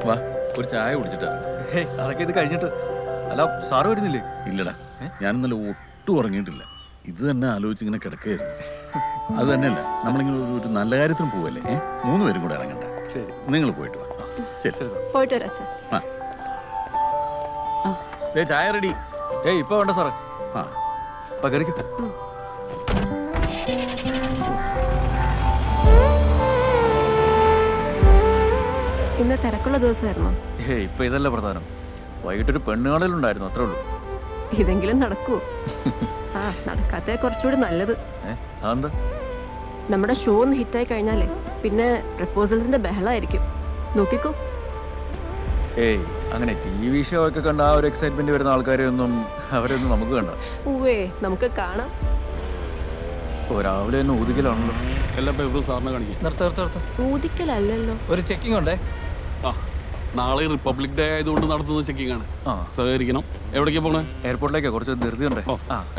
വാ, ഒരു ചായ കുടിച്ചിട്ടാ. അതൊക്കെ ഇത് കഴിഞ്ഞിട്ട്. അല്ല, സാറ് വരുന്നില്ലേ? ഇല്ലടാ, ഞാൻ ഇന്നലെ ഒട്ടും ഉറങ്ങിയിട്ടില്ല. ഇത് തന്നെ ആലോചിച്ച് ഇങ്ങനെ കിടക്കുകയായിരുന്നു. അത് തന്നെയല്ല, നമ്മളിങ്ങനെ ഒരു നല്ല കാര്യത്തിന് പോവല്ലേ, 3 പേരും കൂടെ ഇറങ്ങണ്ട. ശരി, നിങ്ങൾ പോയിട്ട് വാ. ശരി, പോയിട്ട് വരാം. ചായ റെഡി. ഇപ്പൊ വേണ്ട സാറേ. പകരിക്കും. ഇന്ന് തിരക്കുള്ള ദിവസമായിരുന്നു. ഇപ്പൊ ഇതല്ല പ്രധാനം. വൈകിട്ടൊരു പെണ്ണുകാണലുണ്ടായിരുന്നു, അത്രേ ഉള്ളൂ. ഇതെങ്കിലും നടക്കൂ. നടക്കാത്ത കുറച്ചുകൂടി നല്ലത്. അതെന്താ? നമ്മുടെ ഷോ ഒന്ന് ഹിറ്റായി കഴിഞ്ഞാലേ പിന്നെ പ്രപ്പോസൽസിന്റെ ബഹളമായിരിക്കും. നോക്കിക്കോ. അങ്ങനെ TV ഷോ ഒക്കെ കണ്ട ആ ഒരു എക്സൈറ്റ്മെന്റ് വരുന്ന ആൾക്കാരെയൊന്നും അവരെയൊന്നും നമുക്ക് കണ്ട. നമുക്ക് കാണാം. രാവിലെ തന്നെ ഊതിക്കലാണല്ലോ. എല്ലാ പേപ്പറും സാറിനെ കാണിക്കും. ഊതിക്കലല്ലോ, ഒരു ചെക്കിംഗ് ഉണ്ടേ. നാളെ റിപ്പബ്ലിക് ഡേ ആയതുകൊണ്ട് നടത്തുന്ന ചെക്കിംഗ് ആണ്. സഹകരിക്കണം. എവിടേക്കാ പോണേ? എയർപോർട്ടിലേക്ക്. കുറച്ച് ധൃതി ഉണ്ടേ.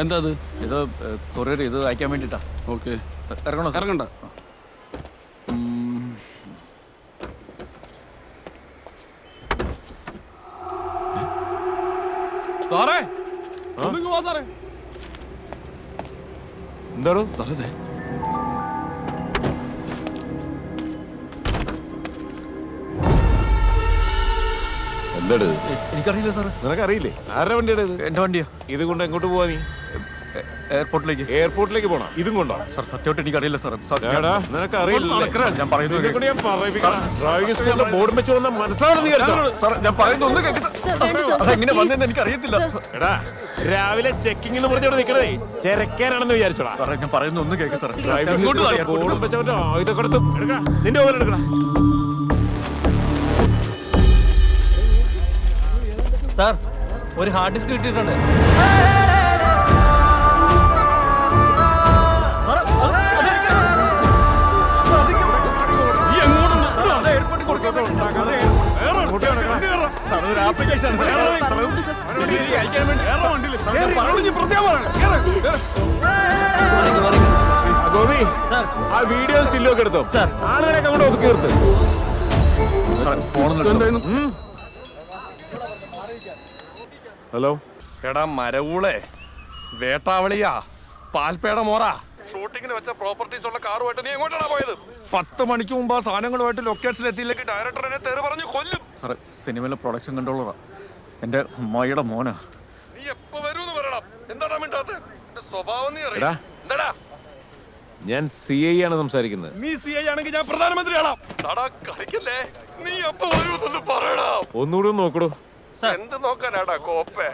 എന്താ അത്? ഇത് കൊറിയർ ഇത് അയക്കാൻ വേണ്ടിട്ടാ. ഓക്കെ, ഇറങ്ങണോ? ഇറങ്ങണ്ട. സാറേ, സാറേ. എന്താണോ സാറേ? എന്താട്? എനിക്കറിയില്ല സാറ്. നിനക്കറിയില്ലേ? ആരുടെ വണ്ടിയാണ് ഇത്? എന്റെ വണ്ടിയാ. ഇത് കൊണ്ട് എങ്ങോട്ട് പോവാ നീ? എയർപോർട്ടിലേക്ക്. എയർപോർട്ടിലേക്ക് പോണം. ഇതും കൊണ്ടോ? സാർ, സത്യമായിട്ട് എനിക്കറിയില്ല സാർ. നിനക്ക് അറിയില്ല. ഞാൻ പറയുന്നത് ബോർഡ് വെച്ച് വന്ന മനസ്സിലാവുന്നത് ഞാൻ പറയുന്നത് അതെങ്ങനെ വന്നെന്ന് എനിക്കറിയത്തില്ല. എടാ, രാവിലെ ചെക്കിംഗ് എന്ന് പറഞ്ഞോട് നിൽക്കണേ ചെരക്കാനാണെന്ന് വിചാരിച്ചോടാ. സാറേ, ഞാൻ പറയുന്ന ഒന്ന് കേൾക്ക് സാർ. ബോർഡ് വെച്ചോ ഇതൊക്കെ എടുത്ത് എടുക്കാം. നിന്റെ ഓരോ എടുക്കണം. സാർ, ഒരു ഹാർഡ് ഡിസ്ക് കിട്ടിയിട്ടുണ്ട്. ഗോപി, ആ വീഡിയോ സ്റ്റില്ലോ ഒക്കെ എടുത്തോ. ആളുകളൊക്കെ അങ്ങോട്ട് ഒതുക്കി നിർത്ത്. ഹലോ. എടാ മരവൂളെ, വേട്ടാവളിയാ, പാൽപേട മോറ, ഷൂട്ടിങ്ങിന് വെച്ച പ്രോപ്പർട്ടീസ് ഉള്ള കാറുമായിട്ട് നീ എങ്ങോട്ടാണ് പോയത്? 10 മണിക്ക് മുമ്പ് ആ സാധനങ്ങളുമായിട്ട് ലൊക്കേഷൻ എത്തിയില്ലെങ്കിൽ ഡയറക്ടർ എന്നെ തെറി പറഞ്ഞ് കൊല്ലും. സാറേ, സിനിമയിലെ പ്രൊഡക്ഷൻ കൺട്രോളറാ. എന്റെ അമ്മയുടെ മോനാ. നീ എപ്പോ വരൂന്ന് പറയണം. എന്താടാ മിണ്ടാത്തെ? സ്വഭാവം നീ അറിയാ. എന്താടാ? ഞാൻ CI ആണ് സംസാരിക്കുന്നത്. നീ CI ആണെങ്കിൽ ഞാൻ പ്രധാനമന്ത്രിയാണോ? കളിക്കല്ലേ. നീ എപ്പോ വരൂന്നൊന്ന് പറയടാ. ഒന്നുകൂടി നോക്കടോ. എന്ത് നോക്കാനാടാ കോപ്പേ?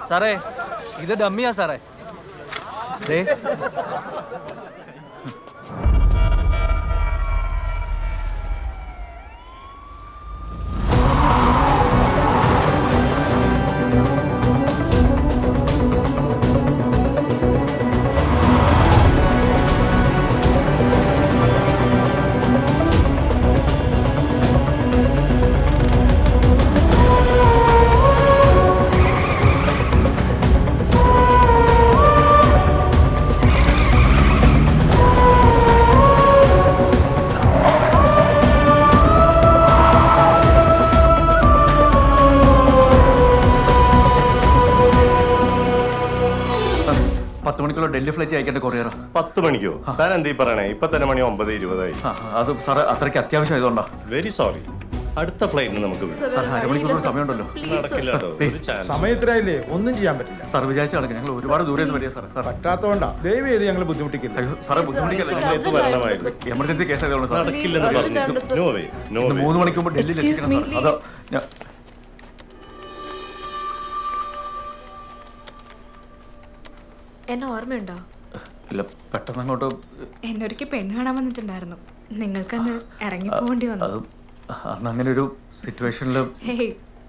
സാറേ, ഇത് ഡമ്മിയാ സാറേ. ഡൽഹി ഫ്ലൈറ്റ് അയക്കേണ്ട കൊറിയർ. 10 മണിക്കോ? താൻ എന്തീ പറയണേ? ഇപ്പൊ തന്നെ മണി 9:20. അത് സാറ് അത്രയ്ക്ക് അത്യാവശ്യം ആയതുകൊണ്ടാ. Very sorry. അടുത്ത ഫ്ലൈറ്റിന് നമുക്ക് അരമണിക്കൂർ സമയമുണ്ടല്ലോ. സമയത്തിനായില്ലേ, ഒന്നും ചെയ്യാൻ പറ്റില്ല. സാർ വിചാരിച്ച കണക്ക് ഞങ്ങൾ ഒരുപാട് ദൂരെ വരിക സാർ. പറ്റാത്തോണ്ടാ. ദയവ് ചെയ്ത് ഞങ്ങൾ ബുദ്ധിമുട്ടിക്കില്ല. സാറേ, ബുദ്ധിമുട്ടിക്കല്ല. എമർജൻസി കേസ് ആയതുകൊണ്ട് സാർ. 3 മണിക്ക് മുമ്പ് ഡൽഹിയിൽ എത്തിക്കണം സാർ. അതോ എന്നെ ഓർമ്മയുണ്ടോ? ഇല്ല, പെട്ടെന്ന് അങ്ങോട്ട് എന്നെ ഒരിക്കൽ പെണ്ണ് കാണാൻ വന്നിട്ടുണ്ടായിരുന്നു. നിങ്ങൾക്കന്ന് ഇറങ്ങി പോകേണ്ടി വന്നു. അന്ന് അങ്ങനെ ഒരു സിറ്റുവേഷനിൽ.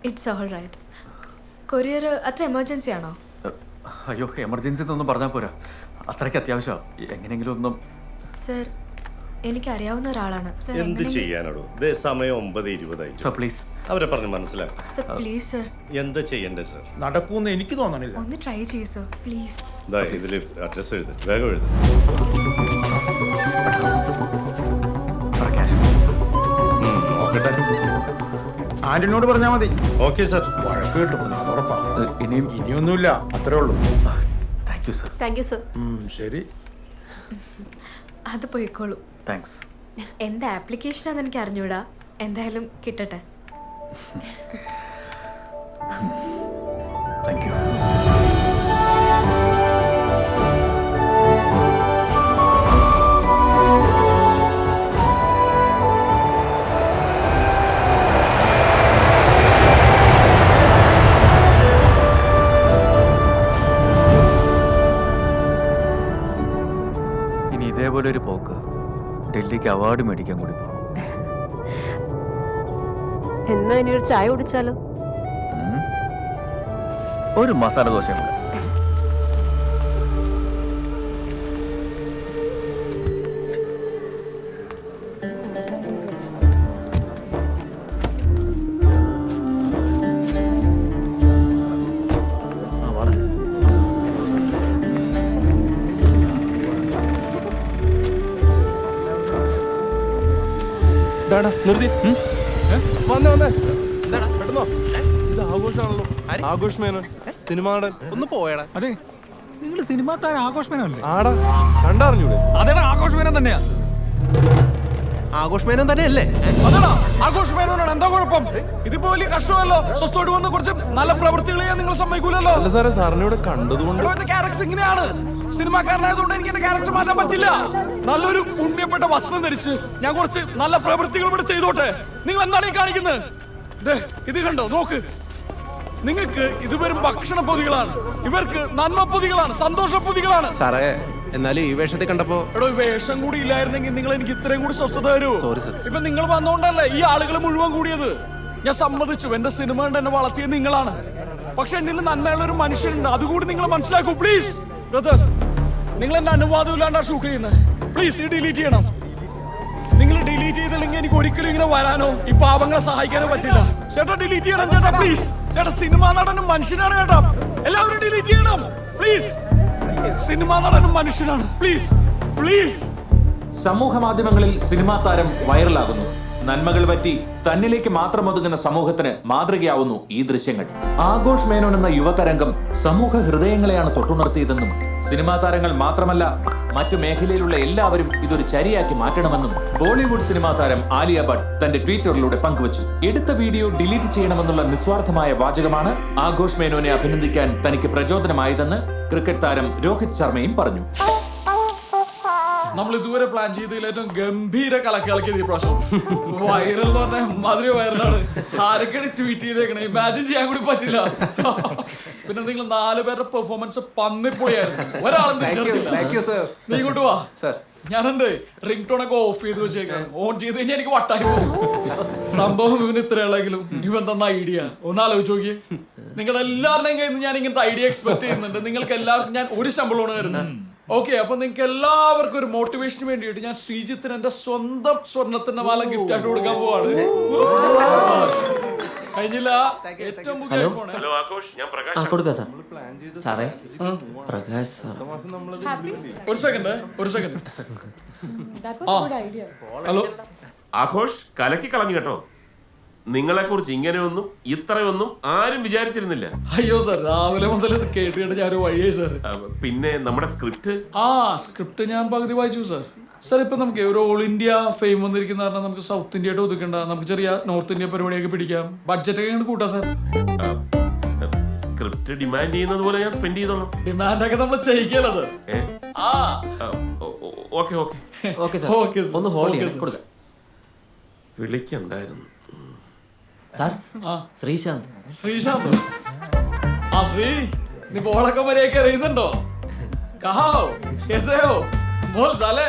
It's all right. കൊറിയർ അത്ര എമർജൻസി ആണോ? അയ്യോ, എമർജൻസി എന്നൊന്നും പറഞ്ഞാൽ പോരാ. അത്രയ്ക്ക് അത്യാവശ്യമാണ്. എങ്ങനെയെങ്കിലും ഒന്നും. സർ, എനിക്ക് അറിയാവുന്ന ഒരാളാണ്. എന്ത് ചെയ്യാനോ? സമയം 9:20. സർ പ്ലീസ്, അവരെ പറഞ്ഞ് മനസ്സിലാക്കാം. Sir please sir. എന്താ ചെയ്യണ്ടേ സർ? നടക്കൂന്ന് എനിക്ക് തോന്നണില്ല. ഒന്ന് ട്രൈ ചെയ്യൂ സർ പ്ലീസ്. ഇതില് അഡ്രസ് എഴുത്, വേഗം എഴുത്. ആന്റണിയോട് പറഞ്ഞാൽ മതി. Okay sir. വഴക്ക് കിട്ടും, അത് ഉറപ്പാ. ഇനിയും ഇനിയൊന്നുമില്ല, അത്രേ ഉള്ളൂ. Thank you sir. Thank you sir. ശരി. അത് പോയിക്കോളൂ. താങ്ക്സ്. എന്താ ആപ്ലിക്കേഷനാന്ന് എനിക്ക് അറിഞ്ഞൂടാ. എന്തായാലും കിട്ടട്ടെ. Thank you. ഇനി ഇതേപോലെ ഒരു പോക്ക് ഡൽഹിക്ക് അവാർഡ് മേടിക്കാൻ കൂടി പോകണം. എന്നാ ഇനി ഒരു ചായ കുടിച്ചാലോ? ഒരു മസാല ദോശയും കൂടെ. നിർത്തി വന്നേ വന്നേ പെട്ടെന്നോ. ഇത് ആഘോഷമാണല്ലോ. ആഘോഷ് മേനോൻ സിനിമ നടൻ. ഒന്ന് പോയടാ. അതെ, നിങ്ങൾ സിനിമാ താരം ആഘോഷ് മേനോനല്ലേ? ആടാ കണ്ടറിഞ്ഞൂടെ? അതേടാ, ആഘോഷ് മേനോൻ തന്നെയാ. ആഘോഷ് മേനോൻ തന്നെയല്ലേ? അതെടാ, ആഘോഷ് മേനോനാണ്. എന്താ കുഴപ്പം? ഇതിപ്പോ വലിയ കഷ്ടമല്ലോ. സ്വസ്ഥമായിട്ട് വന്ന് കുറച്ച് നല്ല പ്രവൃത്തികൾ ചെയ്യാൻ നിങ്ങൾ സമ്മതിക്കൂലല്ലോ. അല്ല സാറേ, സാറിനെ ഇവിടെ കണ്ടതുകൊണ്ട് ക്യാരക്ടർ ഇങ്ങനെയാണ്. സിനിമാക്കാരനായതുകൊണ്ട് എനിക്ക് എന്റെ ക്യാരക്ടർ മാറ്റാൻ പറ്റില്ല. നല്ലൊരു പുണ്യപ്പെട്ട വസ്ത്രം ധരിച്ച് ഞാൻ കുറച്ച് നല്ല പ്രവൃത്തികൾ ഇവിടെ ചെയ്തോട്ടെ. നിങ്ങൾ എന്താണ് ഈ കാണിക്കുന്നത്? ഇത് കണ്ടോ, നോക്ക്. നിങ്ങൾക്ക് ഇത് വെറും ഭക്ഷണ പൊതികളാണ്, ഇവർക്ക് നന്മ പൊതികളാണ്, സന്തോഷ പൊതികളാണ്. സാറേ, എന്നാലും ഈ വേഷത്തിൽ കണ്ടപ്പോ എടോ, വേഷം കൂടി ഇല്ലായിരുന്നെങ്കിൽ നിങ്ങൾ എനിക്ക് ഇത്രയും കൂടി സ്വസ്ഥത തരൂ. Sorry sir. ഇപ്പൊ നിങ്ങൾ വന്നോണ്ടല്ലേ ഈ ആളുകൾ മുഴുവൻ കൂടിയത്. ഞാൻ സമ്മതിച്ചു, എന്റെ സിനിമ കൊണ്ട് എന്നെ വളർത്തിയത് നിങ്ങളാണ്. പക്ഷെ എന്നിൽ നന്മയുള്ള ഒരു മനുഷ്യനുണ്ട്, അതുകൂടി നിങ്ങൾ മനസ്സിലാക്കൂ പ്ലീസ്. ബ്രദർ, നിങ്ങൾ എന്റെ അനുവാദം ഇല്ലാണ്ടാ ഷൂട്ട് ചെയ്യുന്നത്. പ്ലീസ് ഈ ഡിലീറ്റ് ചെയ്യണം. നിങ്ങൾ ഡിലീറ്റ് ചെയ്തില്ലെങ്കിൽ എനിക്ക് ഒരിക്കലും ഇങ്ങനെ വരാനോ ഈ പാവങ്ങളെ സഹായിക്കാനോ പറ്റില്ല. ചേട്ടാ ഡിലീറ്റ് ചെയ്യണം ചേട്ടാ, പ്ലീസ്. ചേട്ടാ സിനിമാ നടനും മനുഷ്യനാണ് ചേട്ടാ, എല്ലാവരും ഡിലീറ്റ് ചെയ്യണം പ്ലീസ്. സിനിമാ നടനും മനുഷ്യനാണ്, പ്ലീസ് പ്ലീസ്. സമൂഹ മാധ്യമങ്ങളിൽ സിനിമാ താരം വൈറലാകുന്നു. നന്മകൾ പറ്റി തന്നിലേക്ക് മാത്രം ഒതുങ്ങുന്ന സമൂഹത്തിന് മാതൃകയാവുന്നു ഈ ദൃശ്യങ്ങൾ. ആഘോഷ് മേനോൻ എന്ന യുവതരംഗം സമൂഹ ഹൃദയങ്ങളെയാണ് തൊട്ടുണർത്തിയതെന്നും സിനിമാ താരങ്ങൾ മാത്രമല്ല മറ്റു മേഖലയിലുള്ള എല്ലാവരും ഇതൊരു ചരിയാക്കി മാറ്റണമെന്നും ബോളിവുഡ് സിനിമാ താരം ആലിയ ഭട്ട് തന്റെ ട്വിറ്ററിലൂടെ പങ്കുവച്ചു. എടുത്ത വീഡിയോ ഡിലീറ്റ് ചെയ്യണമെന്നുള്ള നിസ്വാർത്ഥമായ വാചകമാണ് ആഘോഷ് മേനോനെ അഭിനന്ദിക്കാൻ തനിക്ക് പ്രചോദനമായതെന്ന് ക്രിക്കറ്റ് താരം രോഹിത് ശർമ്മയും പറഞ്ഞു. നമ്മൾ ഇതുവരെ പ്ലാൻ ചെയ്തതിൽ ഏറ്റവും ഗംഭീര കളക്കിയത് ഈ പ്രാവശ്യം. വൈറൽ എന്ന് പറഞ്ഞാൽ മധുര വൈറലാണ്. ആരൊക്കെയാണ് ട്വീറ്റ് ചെയ്തേക്കണേ, ഇമാജിൻ ചെയ്യാൻ കൂടി പറ്റില്ല. പിന്നെ നിങ്ങൾ 4 പേരുടെ പെർഫോമൻസ് പന്നിപ്പൊളിയായിരുന്നു. ഒരാളും നീ ഇങ്ങോട്ട് വാ. ഞാൻ എന്റെ റിംഗ് ടോൺ ഒക്കെ ഓഫ് ചെയ്ത് വെച്ചേക്കാം. ഓൺ ചെയ്ത് കഴിഞ്ഞാൽ എനിക്ക് വട്ടായി പോകും. സംഭവം ഇവന് ഇത്രയുള്ളെങ്കിലും ഇവൻ തന്ന ഐഡിയ ഒന്ന് ആലോചിച്ച് നോക്കിയേ. നിങ്ങളുടെ എല്ലാവരുടെയും കയ്യിൽ നിന്ന് ഞാൻ ഇങ്ങനത്തെ ഐഡിയ എക്സ്പെക്ട് ചെയ്യുന്നുണ്ട്. നിങ്ങൾക്ക് എല്ലാവർക്കും ഞാൻ ഒരു ശമ്പളമാണ് തരുന്നത്. ഓക്കെ, അപ്പൊ നിങ്ങൾക്ക് എല്ലാവർക്കും ഒരു മോട്ടിവേഷന് വേണ്ടിയിട്ട് ഞാൻ ശ്രീജിത്തിന് എന്റെ സ്വന്തം സ്വർണത്തിന്റെ മാല ഗിഫ്റ്റ് ആയിട്ട് കൊടുക്കാൻ പോവാണ്. കഴിഞ്ഞില്ല, ഏറ്റവും പുതിയ ഐഫോൺ. ഒരു സെക്കൻഡ്. ഹലോ ആഘോഷ്, കലക്കി കളഞ്ഞു കേട്ടോ. നിങ്ങളെ കുറിച്ച് ഇങ്ങനെയൊന്നും ഇത്രയൊന്നും ആരും വിചാരിച്ചിരുന്നില്ല. അയ്യോ സാർ, രാവിലെ മുതൽ കേട്ടിട്ട് ഞാൻ വഴിയായി സാർ. പിന്നെ നമ്മുടെ സ്ക്രിപ്റ്റ് സ്ക്രിപ്റ്റ് ഞാൻ പകുതി വായിച്ചു സാർ. സാർ ഇപ്പൊ നമുക്ക് ഒരു ഓൾ ഇന്ത്യ ഫെയിം വന്നിരിക്കുന്ന കാരണം നമുക്ക് സൗത്ത് ഇന്ത്യയായിട്ട് ഒതുക്കണ്ട, നമുക്ക് ചെറിയ നോർത്ത് ഇന്ത്യ പരിപാടിയൊക്കെ പിടിക്കാം. ബഡ്ജറ്റ് ഒക്കെ കൂട്ടാം സാർ. സ്ക്രിപ്റ്റ് ഡിമാൻഡ് ചെയ്യുന്നത് പോലെ ഞാൻ സ്പെൻഡ് ചെയ്തോളാം. ഡിമാൻഡ് ഒക്കെ നമ്മൾ ചെയ്യിക്കല്ലോ സാർ. ഒന്ന് വിളിക്കണ്ടായിരുന്നു. ശ്രീശാന്ത്, ശ്രീ നീ ബോളൊക്കെ മര്യാദയ്ക്ക് അറിയുന്നുണ്ടോ? കഹാ ഹോ, कैसे हो? बोल साले.